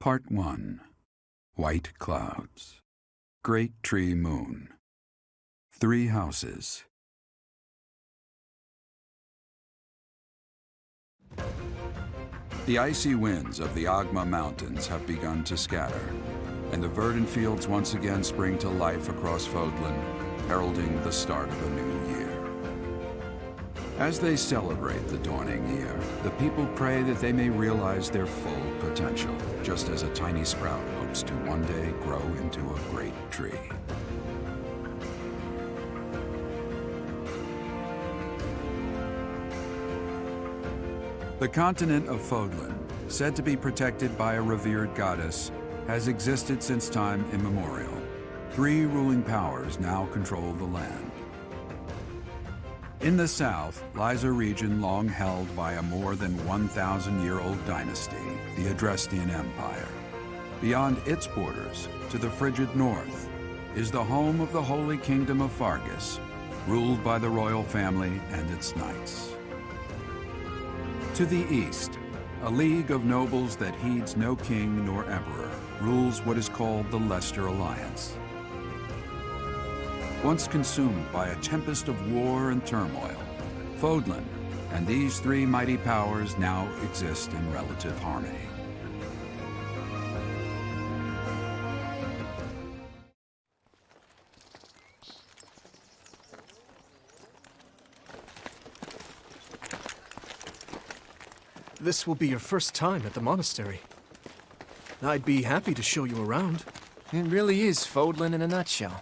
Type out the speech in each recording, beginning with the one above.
Part 1. White Clouds. Great Tree Moon. 3 Houses. The icy winds of the Agma Mountains have begun to scatter, and the verdant fields once again spring to life across Fodlan, heralding the start of a new year. As they celebrate the dawning year, the people pray that they may realize their full potential, just as a tiny sprout hopes to one day grow into a great tree. The continent of Fodlan, said to be protected by a revered goddess, has existed since time immemorial. 3 ruling powers now control the land. In the south lies a region long held by a more than 1,000-year-old dynasty, the Adrestian Empire. Beyond its borders, to the frigid north, is the home of the Holy Kingdom of Fargus, ruled by the royal family and its knights. To the east, a league of nobles that heeds no king nor emperor rules what is called the Leicester Alliance. Once consumed by a tempest of war and turmoil, Fodlan and these 3 mighty powers now exist in relative harmony. This will be your first time at the monastery. I'd be happy to show you around. It really is Fodlan in a nutshell.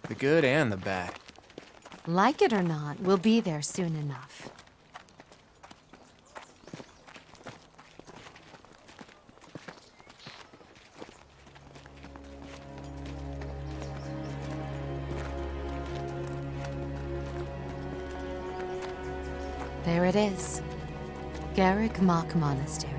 The good and the bad. Like it or not, we'll be there soon enough. There it is. Garrick Mock Monastery.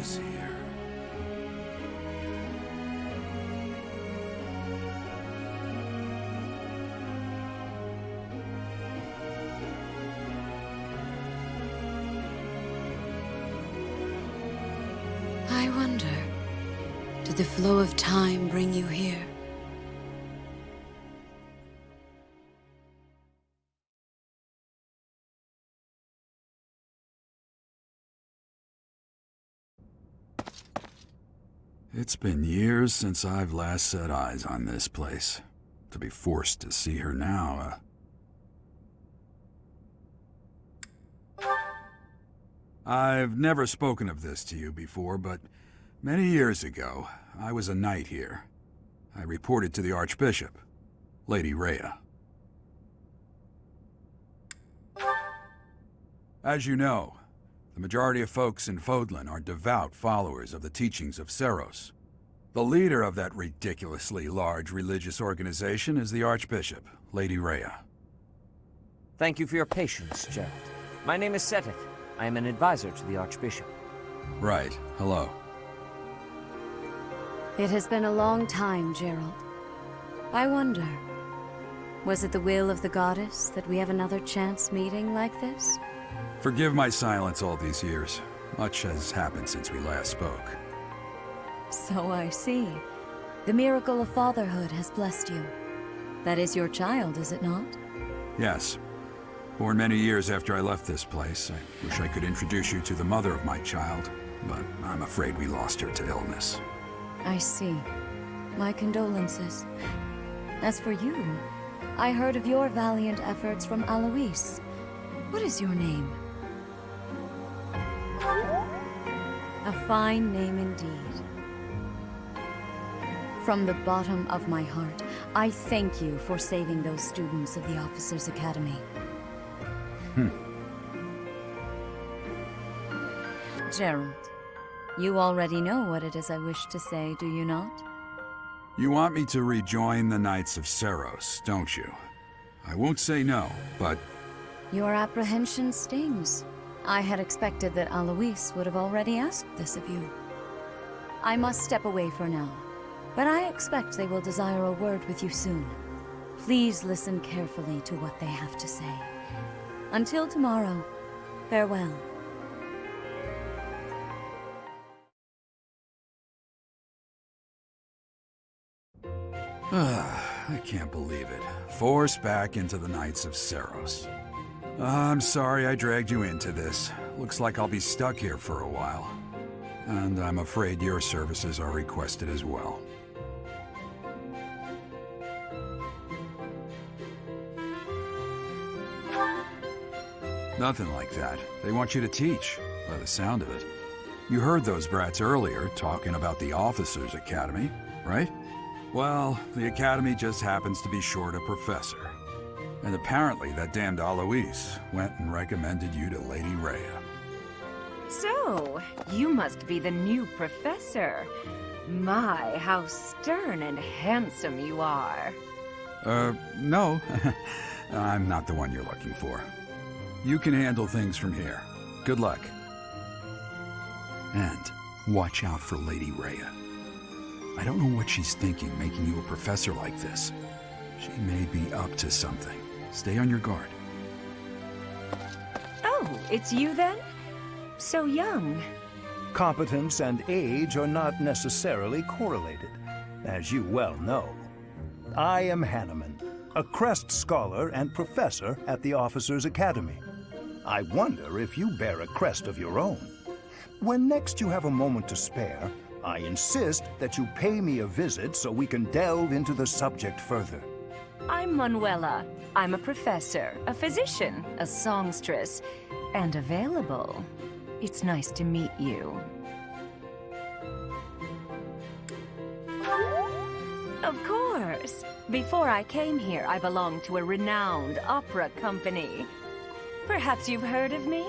Is here. I wonder, did the flow of time bring you here? It's been years since I've last set eyes on this place. To be forced to see her now, I've never spoken of this to you before, but many years ago, I was a knight here. I reported to the Archbishop, Lady Rhea. As you know, the majority of folks in Fodlan are devout followers of the teachings of Seros. The leader of that ridiculously large religious organization is the Archbishop, Lady Rhea. Thank you for your patience, Gerald. My name is Seteth. I am an advisor to the Archbishop. Right. Hello. It has been a long time, Gerald. I wonder, was it the will of the goddess that we have another chance meeting like this? Forgive my silence all these years. Much has happened since we last spoke. So I see. The miracle of fatherhood has blessed you. That is your child, is it not? Yes. Born many years after I left this place. I wish I could introduce you to the mother of my child, but I'm afraid we lost her to illness. I see. My condolences. As for you, I heard of your valiant efforts from Alois. What is your name? A fine name indeed. From the bottom of my heart, I thank you for saving those students of the Officers' Academy. Gerald, you already know what it is I wish to say, do you not? You want me to rejoin the Knights of Seros, don't you? I won't say no, but Your apprehension stings. I had expected that Alois would have already asked this of you. I must step away for now, but I expect they will desire a word with you soon. Please listen carefully to what they have to say. Until tomorrow, farewell. I can't believe it. Forced back into the Knights of Seros. I'm sorry I dragged you into this. Looks like I'll be stuck here for a while. And I'm afraid your services are requested as well. Nothing like that. They want you to teach, by the sound of it. You heard those brats earlier talking about the Officers' Academy, right? Well, the Academy just happens to be short a professor. And apparently that damned Alois went and recommended you to Lady Rhea. So, you must be the new professor. My, how stern and handsome you are. No. I'm not the one you're looking for. You can handle things from here. Good luck. And watch out for Lady Rhea. I don't know what she's thinking making you a professor like this. She may be up to something. Stay on your guard. Oh, it's you then? So young. Competence and age are not necessarily correlated, as you well know. I am Hanneman, a Crest Scholar and Professor at the Officers' Academy. I wonder if you bear a crest of your own. When next you have a moment to spare, I insist that you pay me a visit so we can delve into the subject further. I'm Manuela. I'm a professor, a physician, a songstress, and available. It's nice to meet you. Of course. Before I came here, I belonged to a renowned opera company. Perhaps you've heard of me?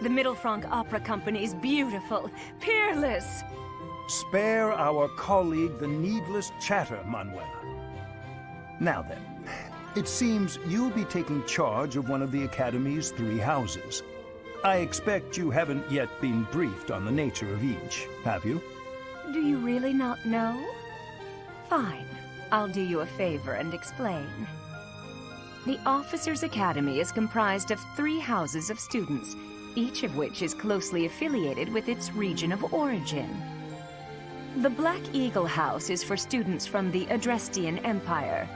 The Middlefranc Opera Company's beautiful, peerless. Spare our colleague the needless chatter, Manuela. Now then, it seems you'll be taking charge of one of the Academy's 3 houses. I expect you haven't yet been briefed on the nature of each, have you? Do you really not know? Fine. I'll do you a favor and explain. The Officers' Academy is comprised of 3 houses of students, each of which is closely affiliated with its region of origin. The Black Eagle House is for students from the Adrestian Empire.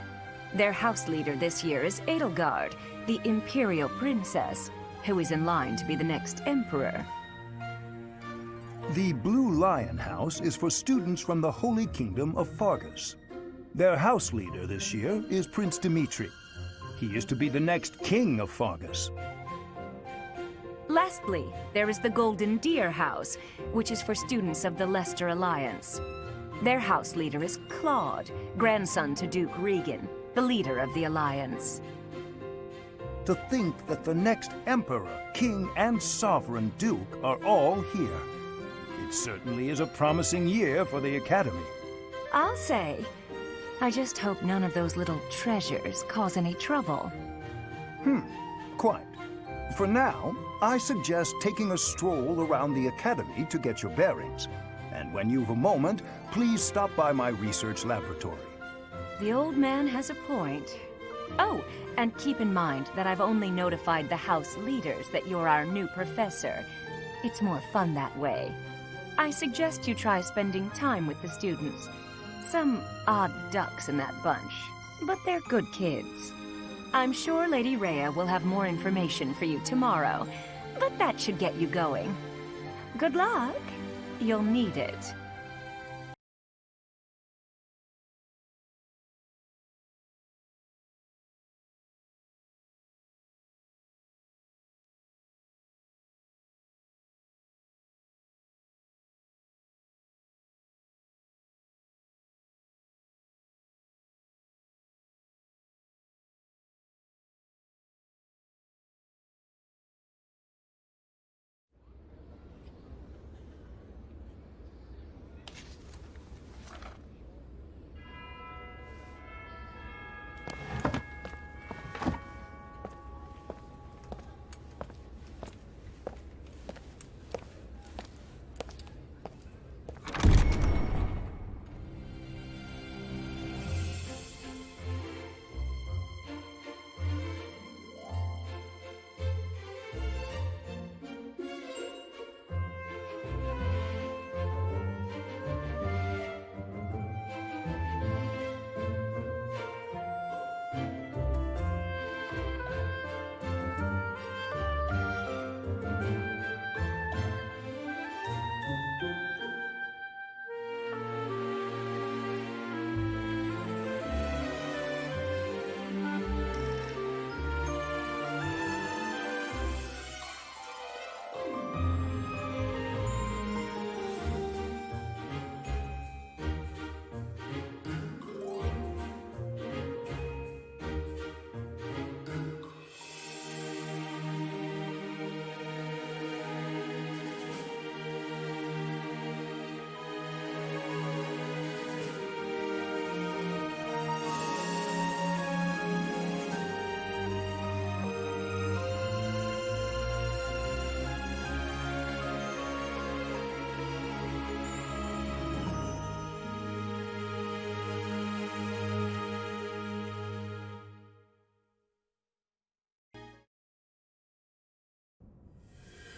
Their house leader this year is Edelgard, the Imperial Princess, who is in line to be the next Emperor. The Blue Lion House is for students from the Holy Kingdom of Fargus. Their house leader this year is Prince Dimitri. He is to be the next king of Fargus. Lastly, there is the Golden Deer House, which is for students of the Leicester Alliance. Their house leader is Claude, grandson to Duke Regan, the leader of the Alliance. To think that the next Emperor, King, and Sovereign Duke are all here. It certainly is a promising year for the Academy. I'll say. I just hope none of those little treasures cause any trouble. Quite. For now, I suggest taking a stroll around the Academy to get your bearings. And when you've a moment, please stop by my research laboratory. The old man has a point. Oh, and keep in mind that I've only notified the house leaders that you're our new professor. It's more fun that way. I suggest you try spending time with the students. Some odd ducks in that bunch, but they're good kids. I'm sure Lady Rhea will have more information for you tomorrow, but that should get you going. Good luck. You'll need it.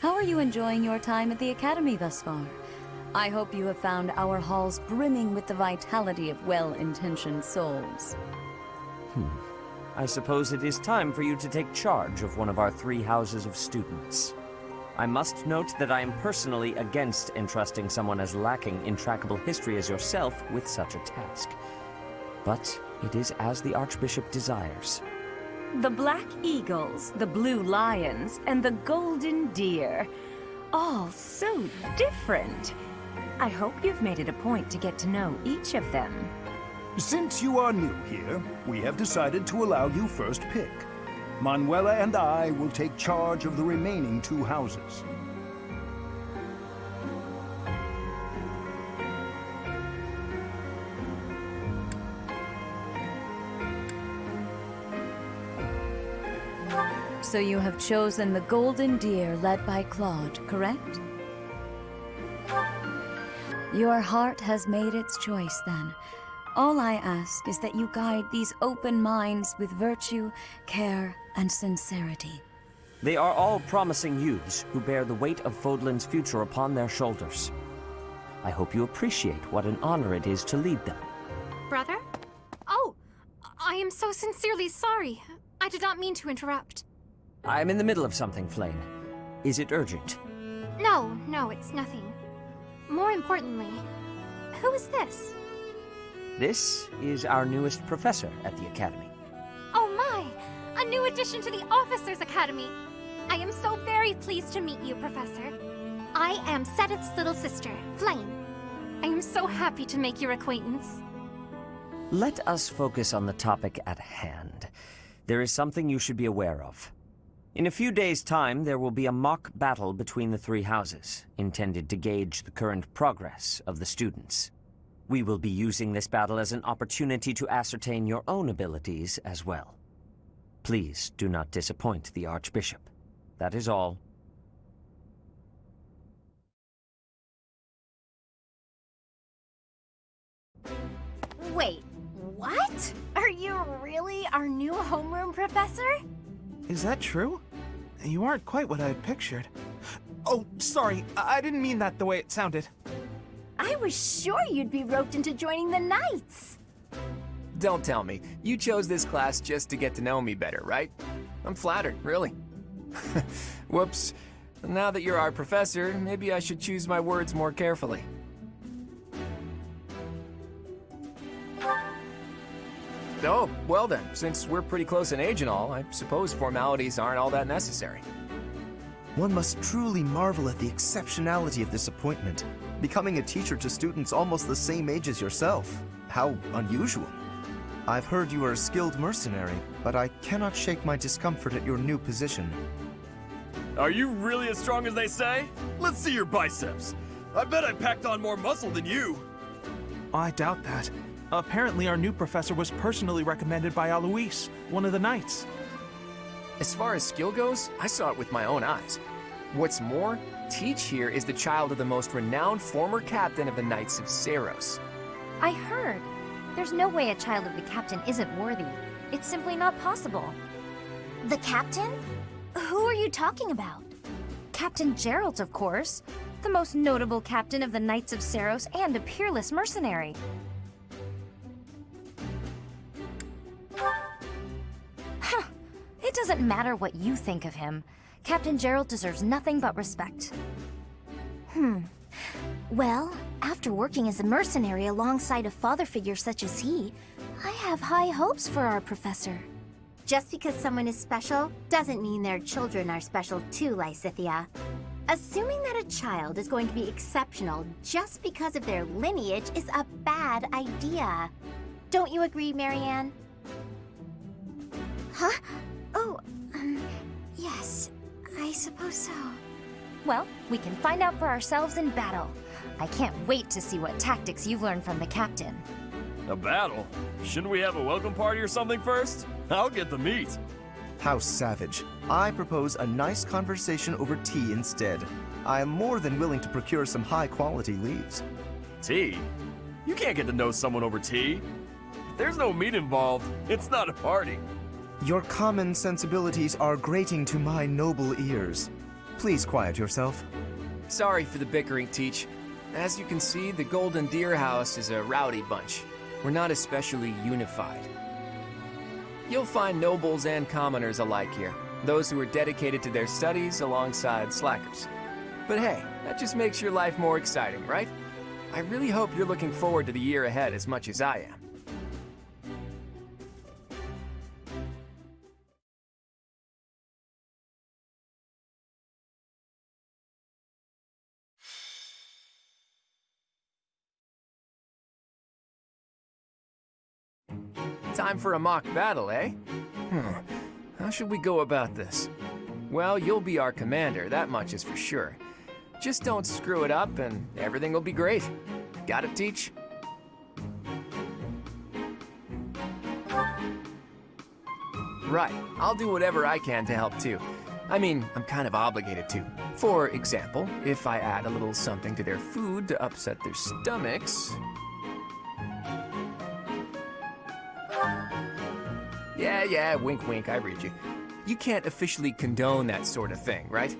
How are you enjoying your time at the Academy thus far? I hope you have found our halls brimming with the vitality of well-intentioned souls. I suppose it is time for you to take charge of one of our 3 houses of students. I must note that I am personally against entrusting someone as lacking in trackable history as yourself with such a task. But it is as the Archbishop desires. The Black Eagles, the Blue Lions, and the Golden Deer. All so different. I hope you've made it a point to get to know each of them. Since you are new here, we have decided to allow you first pick. Manuela and I will take charge of the remaining 2 houses. So you have chosen the Golden Deer led by Claude, correct? Your heart has made its choice, then. All I ask is that you guide these open minds with virtue, care, and sincerity. They are all promising youths who bear the weight of Fodlan's future upon their shoulders. I hope you appreciate what an honor it is to lead them. Brother? Oh, I am so sincerely sorry. I did not mean to interrupt. I'm in the middle of something, Flame. Is it urgent? No, it's nothing. More importantly, who is this? This is our newest professor at the Academy. Oh my! A new addition to the Officers' Academy! I am so very pleased to meet you, Professor. I am Sedith's little sister, Flame. I am so happy to make your acquaintance. Let us focus on the topic at hand. There is something you should be aware of. In a few days' time, there will be a mock battle between the 3 houses, intended to gauge the current progress of the students. We will be using this battle as an opportunity to ascertain your own abilities as well. Please do not disappoint the Archbishop. That is all. Wait, what? Are you really our new homeroom professor? Is that true? You aren't quite what I had pictured. Oh, sorry. I didn't mean that the way it sounded. I was sure you'd be roped into joining the Knights. Don't tell me. You chose this class just to get to know me better, right? I'm flattered, really. Whoops. Now that you're our professor, maybe I should choose my words more carefully. Oh, well then, since we're pretty close in age and all, I suppose formalities aren't all that necessary. One must truly marvel at the exceptionality of this appointment. Becoming a teacher to students almost the same age as yourself. How unusual. I've heard you are a skilled mercenary, but I cannot shake my discomfort at your new position. Are you really as strong as they say? Let's see your biceps. I bet I packed on more muscle than you. I doubt that. Apparently our new professor was personally recommended by Alois, one of the Knights. As far as skill goes, I saw it with my own eyes. What's more, Teach here is the child of the most renowned former captain of the Knights of Saros. I heard. There's no way a child of the captain isn't worthy. It's simply not possible. The captain? Who are you talking about? Captain Gerald, of course. The most notable captain of the Knights of Saros and a peerless mercenary. Huh. It doesn't matter what you think of him. Captain Gerald deserves nothing but respect. Well, after working as a mercenary alongside a father figure such as he, I have high hopes for our professor. Just because someone is special doesn't mean their children are special too, Lysithia. Assuming that a child is going to be exceptional just because of their lineage is a bad idea. Don't you agree, Marianne? Huh? Oh, yes, I suppose so. Well, we can find out for ourselves in battle. I can't wait to see what tactics you've learned from the captain. A battle? Shouldn't we have a welcome party or something first? I'll get the meat. How savage. I propose a nice conversation over tea instead. I am more than willing to procure some high-quality leaves. Tea? You can't get to know someone over tea. If there's no meat involved, it's not a party. Your common sensibilities are grating to my noble ears. Please quiet yourself. Sorry for the bickering, Teach. As you can see, the Golden Deer House is a rowdy bunch. We're not especially unified. You'll find nobles and commoners alike here, those who are dedicated to their studies alongside slackers. But hey, that just makes your life more exciting, right? I really hope you're looking forward to the year ahead as much as I am. Time for a mock battle, eh? How should we go about this? Well, you'll be our commander, that much is for sure. Just don't screw it up and everything will be great. Got it, Teach? Right, I'll do whatever I can to help too. I mean, I'm kind of obligated to. For example, if I add a little something to their food to upset their stomachs... Yeah, wink wink, I read you. You can't officially condone that sort of thing, right?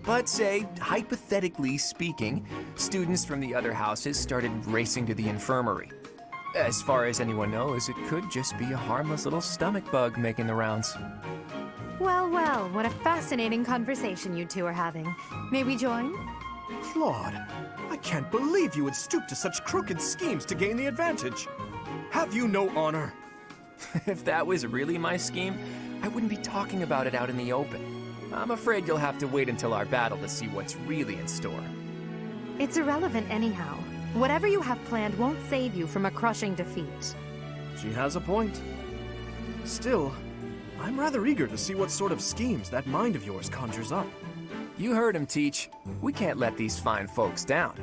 But say, hypothetically speaking, students from the other houses started racing to the infirmary. As far as anyone knows, it could just be a harmless little stomach bug making the rounds. Well, well, what a fascinating conversation you two are having. May we join? Claude, I can't believe you would stoop to such crooked schemes to gain the advantage. Have you no honor? If that was really my scheme, I wouldn't be talking about it out in the open. I'm afraid you'll have to wait until our battle to see what's really in store. It's irrelevant anyhow. Whatever you have planned won't save you from a crushing defeat. She has a point. Still, I'm rather eager to see what sort of schemes that mind of yours conjures up. You heard him, Teach. We can't let these fine folks down.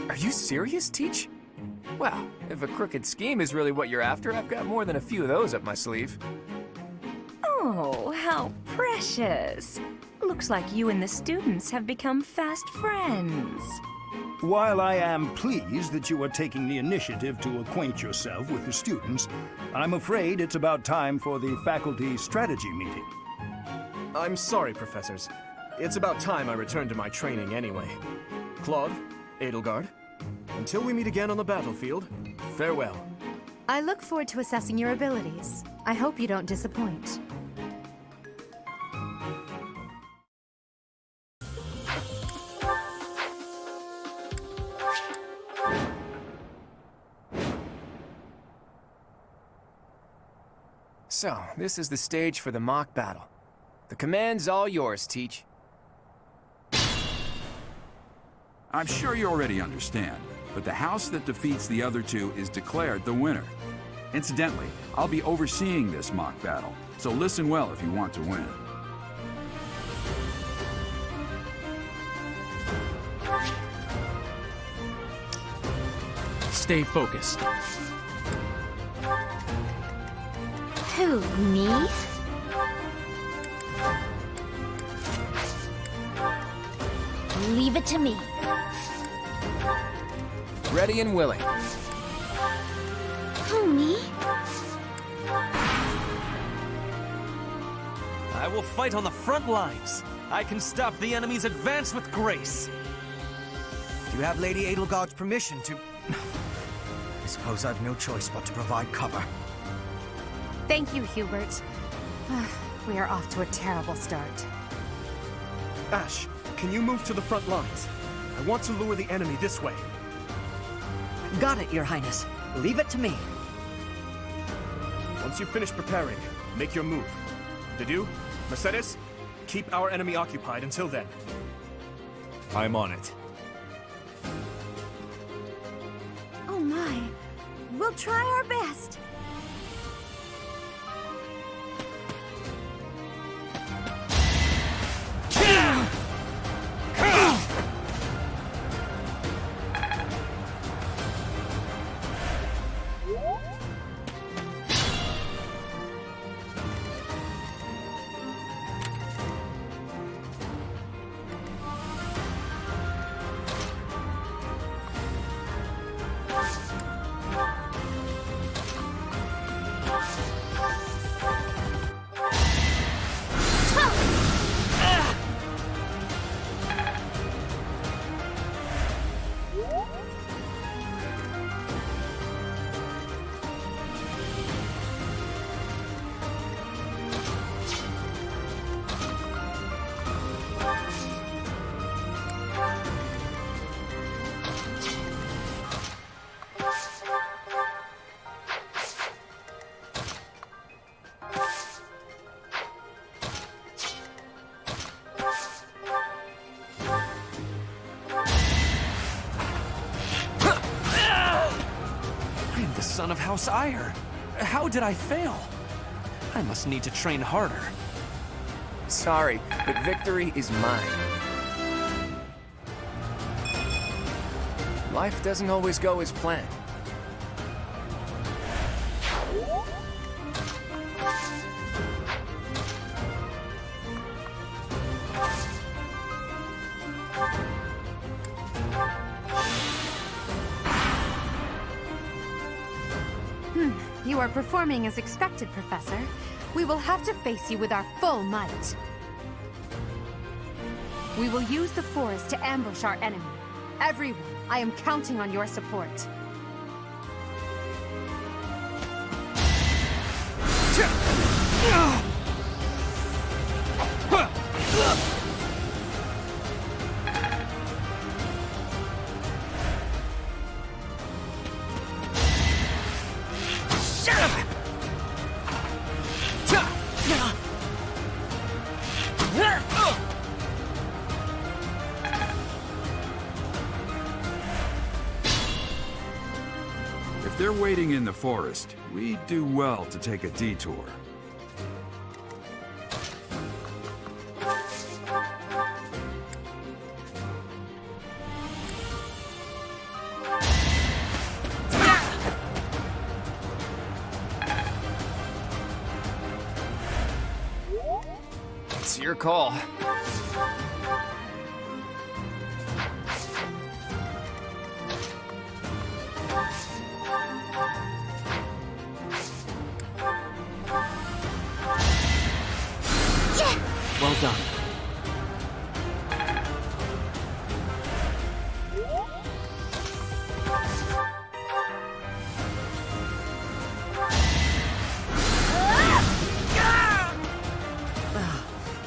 Are you serious, Teach? Well, if a crooked scheme is really what you're after, I've got more than a few of those up my sleeve. Oh, how precious. Looks like you and the students have become fast friends. While I am pleased that you are taking the initiative to acquaint yourself with the students, I'm afraid it's about time for the faculty strategy meeting. I'm sorry, professors. It's about time I returned to my training anyway. Claude, Edelgard, until we meet again on the battlefield, farewell. I look forward to assessing your abilities. I hope you don't disappoint. So, this is the stage for the mock battle. The command's all yours, Teach. I'm sure you already understand, but the house that defeats the other two is declared the winner. Incidentally, I'll be overseeing this mock battle, so listen well if you want to win. Stay focused. Who, me? Leave it to me. Ready and willing. Who, me? I will fight on the front lines. I can stop the enemy's advance with grace. Do you have Lady Edelgard's permission to... I suppose I've no choice but to provide cover. Thank you, Hubert. We are off to a terrible start. Ash, can you move to the front lines? I want to lure the enemy this way. Got it, Your Highness. Leave it to me. Once you finish preparing, make your move. Dedu, Mercedes, keep our enemy occupied until then. I'm on it. Oh my. We'll try our best. son of House Ire. How did I fail? I must need to train harder. Sorry, but victory is mine. Life doesn't always go as planned. You are performing as expected, Professor. We will have to face you with our full might. We will use the forest to ambush our enemy. Everyone, I am counting on your support. If they're waiting in the forest, we'd do well to take a detour. It's your call. Well done.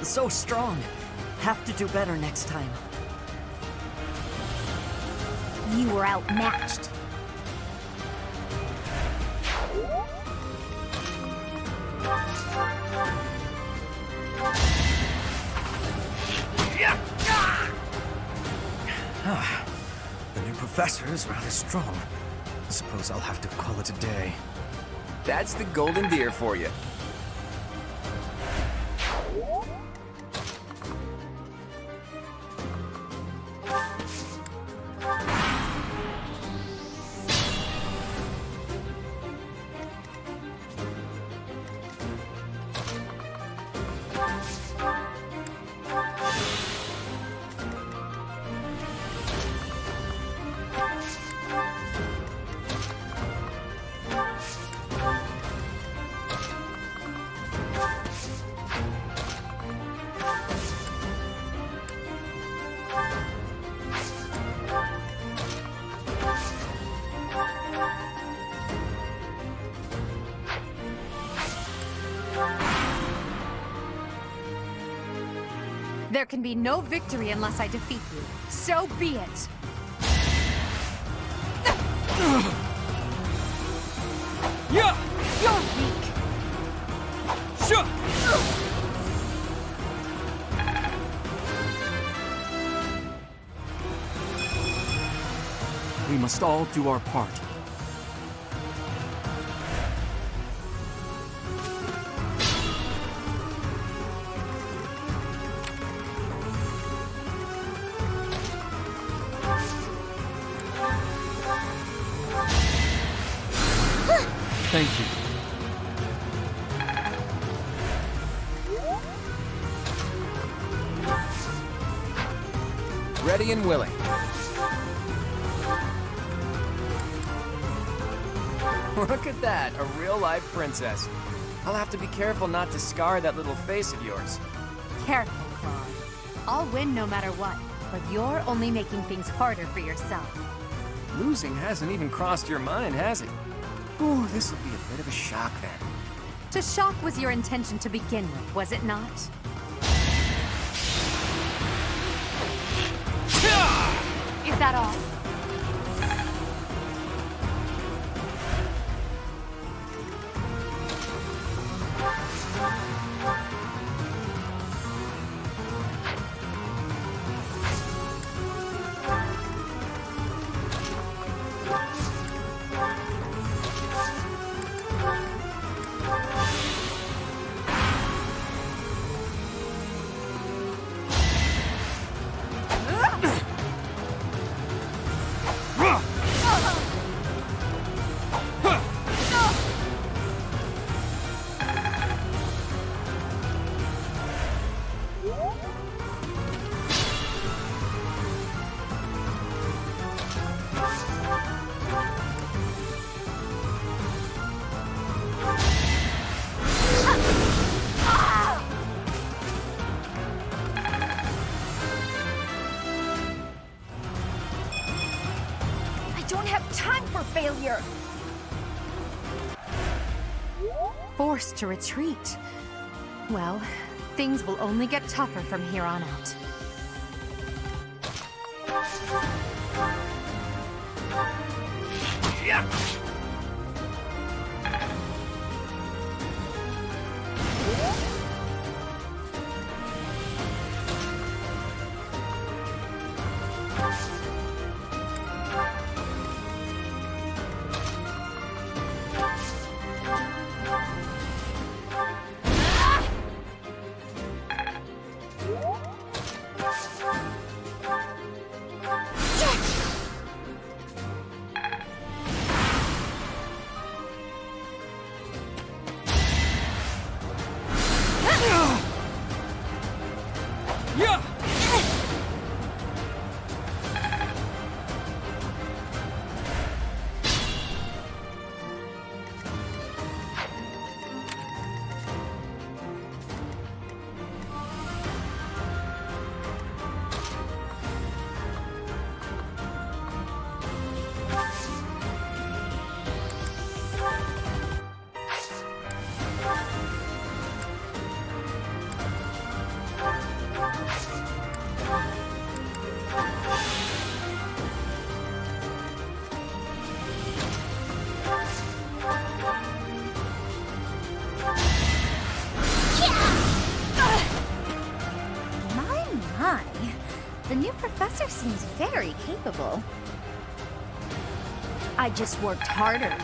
So strong. Have to do better next time. You were outmatched. The new professor is rather strong. I suppose I'll have to call it a day. That's the golden deer for you. There can be no victory unless I defeat you. So be it! Yeah! You're weak! Sure! We must all do our part. Thank you. Ready and willing. Look at that, a real-life princess. I'll have to be careful not to scar that little face of yours. Careful, Claude. I'll win no matter what, but you're only making things harder for yourself. Losing hasn't even crossed your mind, has it? Ooh, this will be a bit of a shock then. To shock was your intention to begin with, was it not? Is that all? failure! Forced to retreat. Well, things will only get tougher from here on out. Yeah. My. The new professor seems very capable. I just worked harder.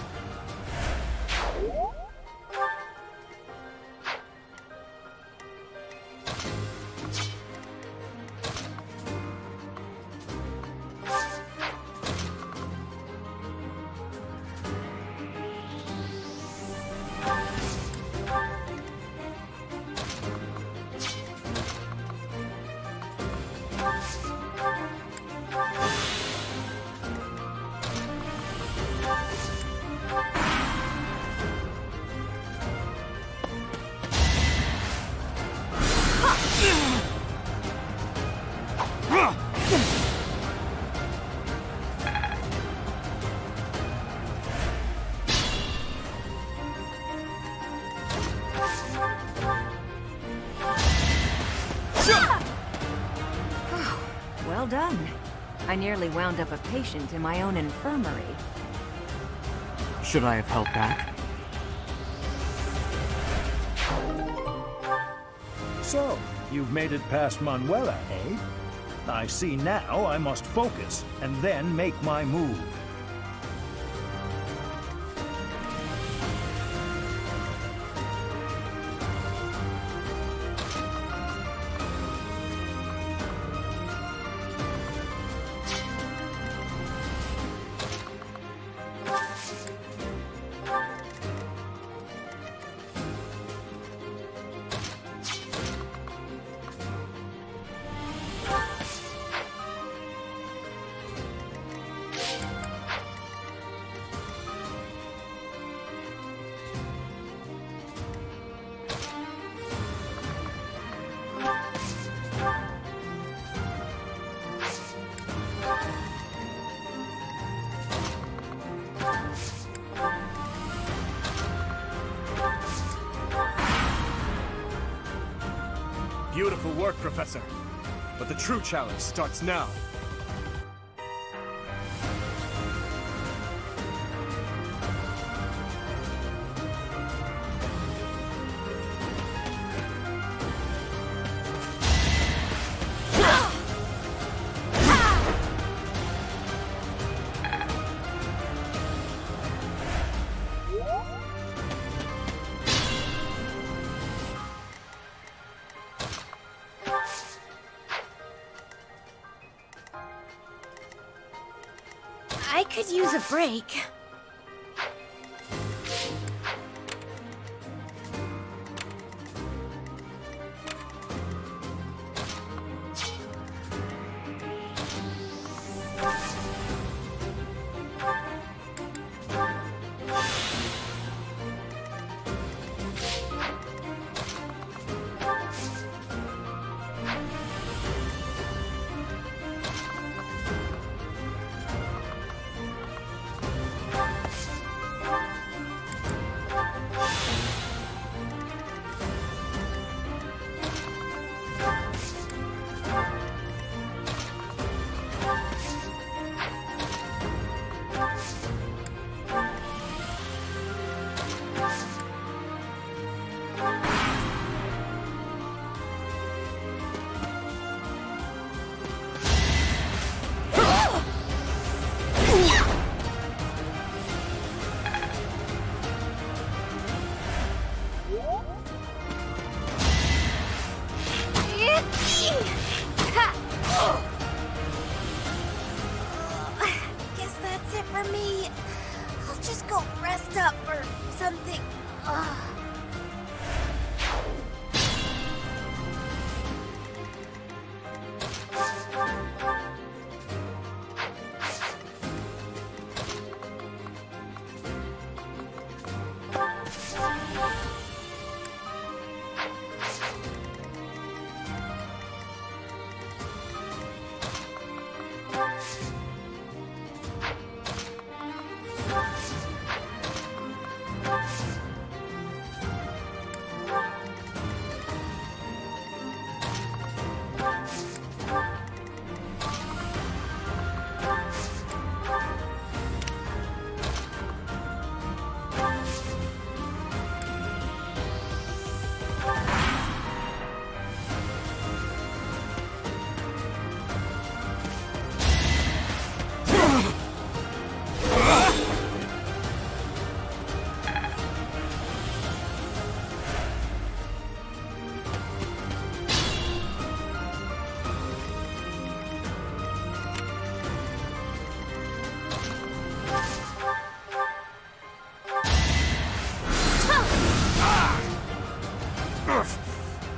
Well done. I nearly wound up a patient in my own infirmary. Should I have held back? So, you've made it past Manuela, eh? I see now I must focus, and then make my move. Beautiful work, Professor. But the true challenge starts now. I could use a break. Guess that's it for me. I'll just go rest up or something.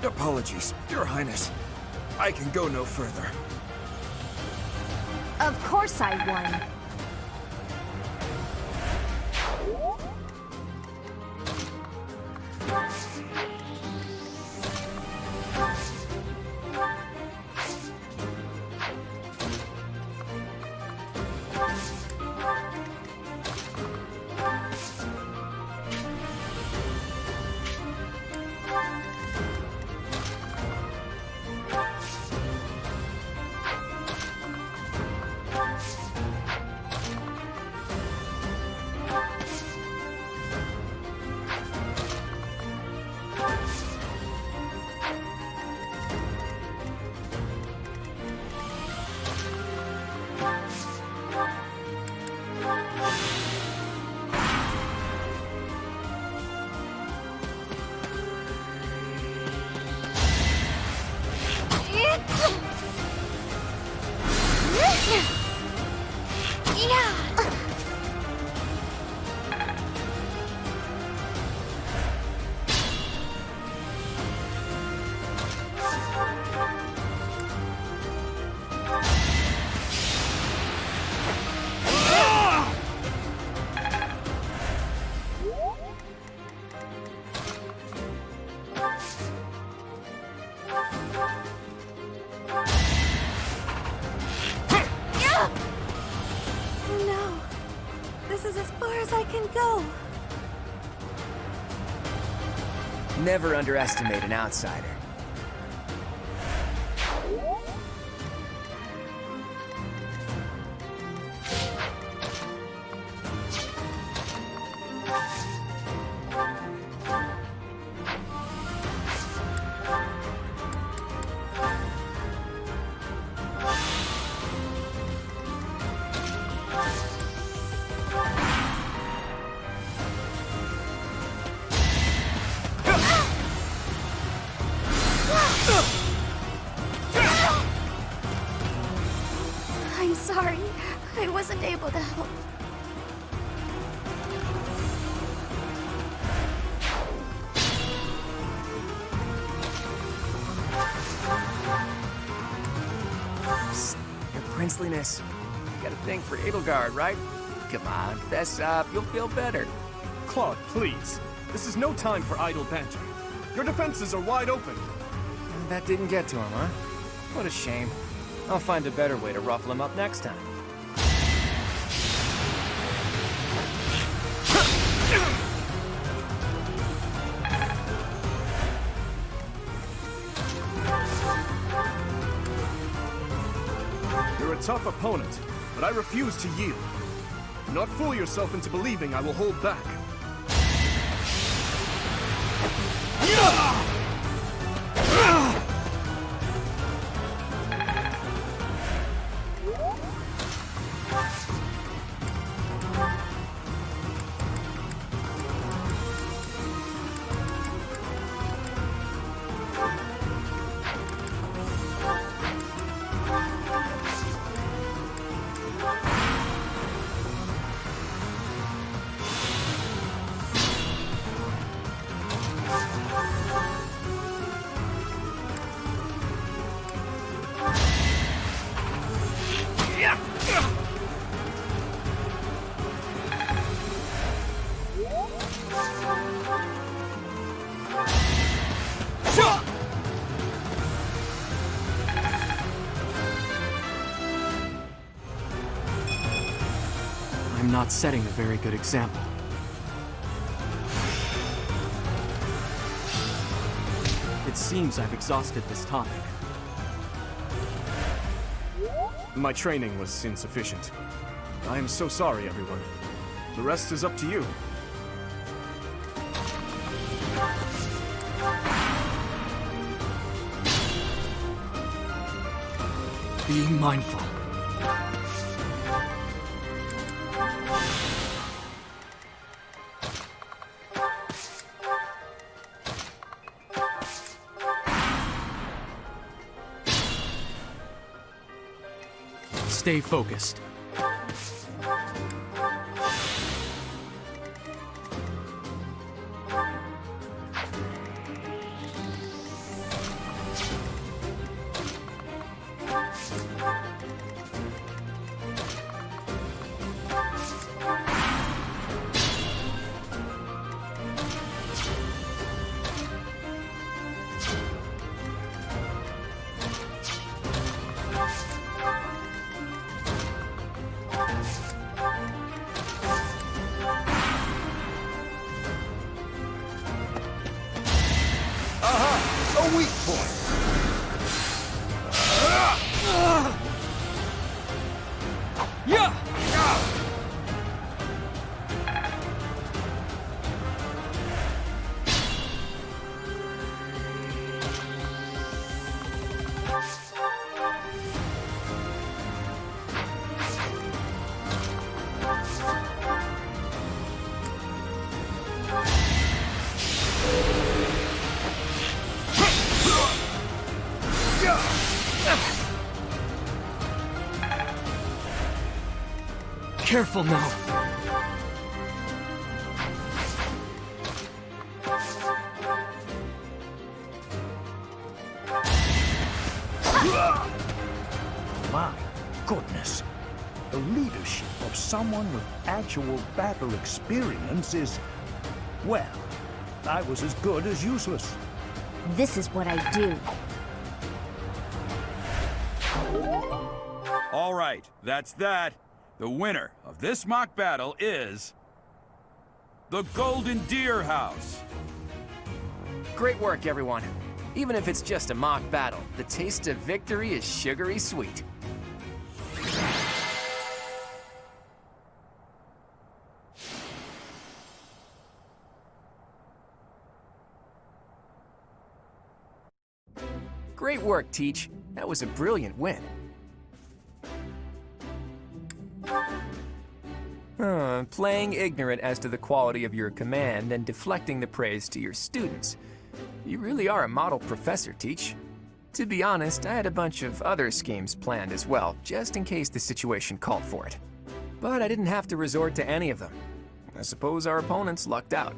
Apologies, Your Highness. I can go no further. Of course I won. Never underestimate an outsider. I'm sorry. I wasn't able to help. Psst, Your Princeliness. You got a thing for Edelgard, right? Come on, fess up. You'll feel better. Claude, please. This is no time for idle banter. Your defenses are wide open. That didn't get to him, huh? What a shame. I'll find a better way to ruffle him up next time. You're a tough opponent, but I refuse to yield. Do not fool yourself into believing I will hold back. not setting a very good example. It seems I've exhausted this topic. My training was insufficient. I am so sorry, everyone. The rest is up to you. Be mindful. Stay focused. A weak point. Yeah! Careful now. My goodness. The leadership of someone with actual battle experience is, well, I was as good as useless. This is what I do. All right, that's that. The winner of this mock battle is the Golden Deer House. Great work, everyone. Even if it's just a mock battle, the taste of victory is sugary sweet. Great work, Teach. That was a brilliant win. Playing ignorant as to the quality of your command and deflecting the praise to your students. You really are a model professor, Teach. To be honest, I had a bunch of other schemes planned as well, just in case the situation called for it. But I didn't have to resort to any of them. I suppose our opponents lucked out.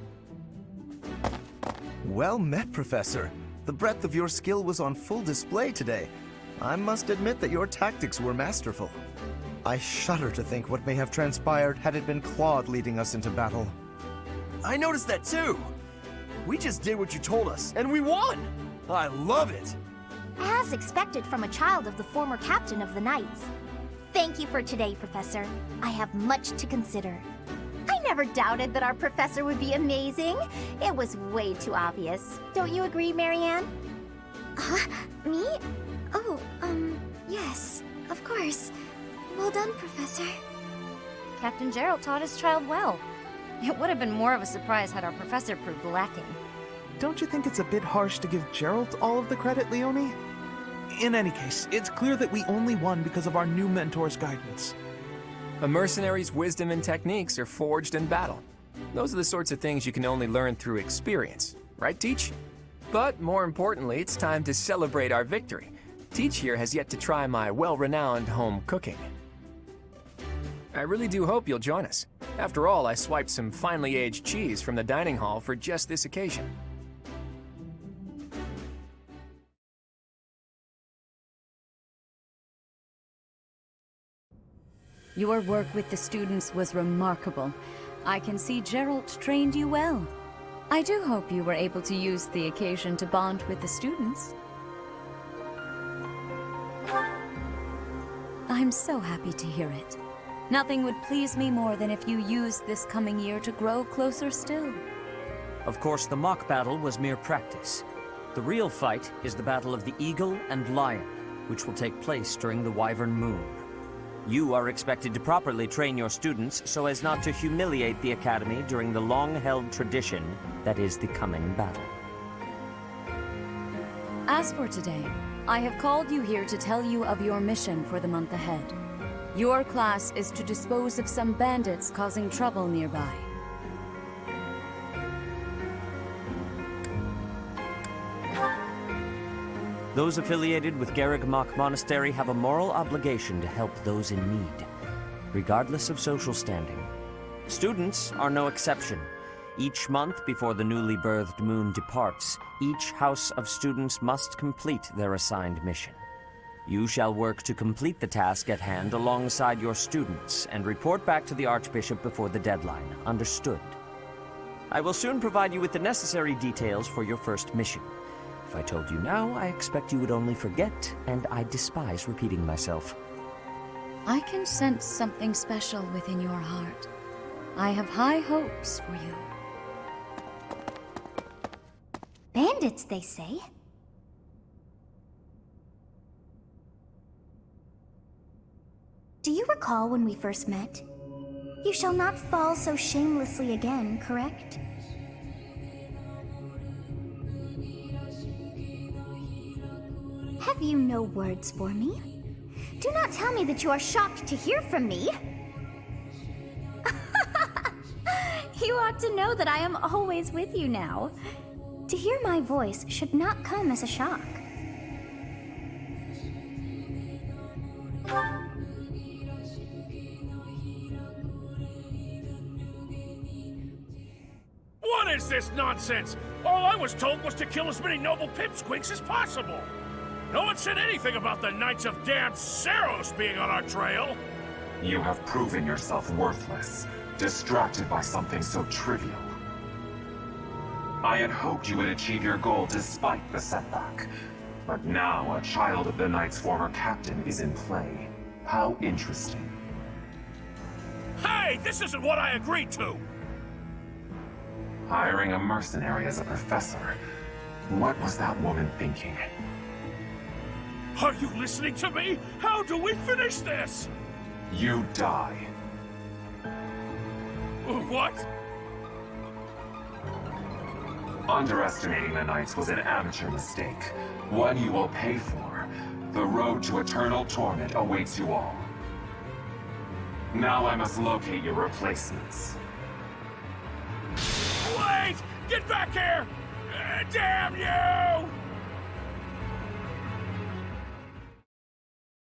Well met, Professor. The breadth of your skill was on full display today. I must admit that your tactics were masterful. I shudder to think what may have transpired had it been Claude leading us into battle. I noticed that too. We just did what you told us, and we won! I love it! As expected from a child of the former captain of the Knights. Thank you for today, Professor. I have much to consider. I never doubted that our professor would be amazing. It was way too obvious. Don't you agree, Marianne? Huh? Me? Oh, yes, of course. Well done, Professor. Captain Gerald taught his child well. It would have been more of a surprise had our professor proved lacking. Don't you think it's a bit harsh to give Gerald all of the credit, Leonie? In any case, it's clear that we only won because of our new mentor's guidance. A mercenary's wisdom and techniques are forged in battle. Those are the sorts of things you can only learn through experience, right, Teach? But more importantly, it's time to celebrate our victory. Teach here has yet to try my well-renowned home cooking. I really do hope you'll join us. After all, I swiped some finely aged cheese from the dining hall for just this occasion. Your work with the students was remarkable. I can see Gerald trained you well. I do hope you were able to use the occasion to bond with the students. I'm so happy to hear it. Nothing would please me more than if you used this coming year to grow closer still. Of course, the mock battle was mere practice. The real fight is the Battle of the Eagle and Lion, which will take place during the Wyvern Moon. You are expected to properly train your students so as not to humiliate the Academy during the long-held tradition that is the coming battle. As for today, I have called you here to tell you of your mission for the month ahead. Your class is to dispose of some bandits causing trouble nearby. Those affiliated with Garreg-Mach Monastery have a moral obligation to help those in need, regardless of social standing. Students are no exception. Each month before the newly birthed moon departs, each house of students must complete their assigned mission. You shall work to complete the task at hand alongside your students and report back to the Archbishop before the deadline. Understood? I will soon provide you with the necessary details for your first mission. If I told you now, I expect you would only forget, and I despise repeating myself. I can sense something special within your heart. I have high hopes for you. Bandits, they say. Do you recall when we first met? You shall not fall so shamelessly again, correct? Have you no words for me? Do not tell me that you are shocked to hear from me. You ought to know that I am always with you now. To hear my voice should not come as a shock. What is this nonsense? All I was told was to kill as many noble pipsqueaks as possible. No one said anything about the Knights of Damned Saros being on our trail. You have proven yourself worthless, distracted by something so trivial. I had hoped you would achieve your goal despite the setback. But now a child of the Knight's former captain is in play. How interesting. Hey, this isn't what I agreed to! Hiring a mercenary as a professor. What was that woman thinking? Are you listening to me? How do we finish this? You die. What? Underestimating the Knights was an amateur mistake. One you will pay for. The road to eternal torment awaits you all. Now I must locate your replacements. Wait! Get back here! Damn you!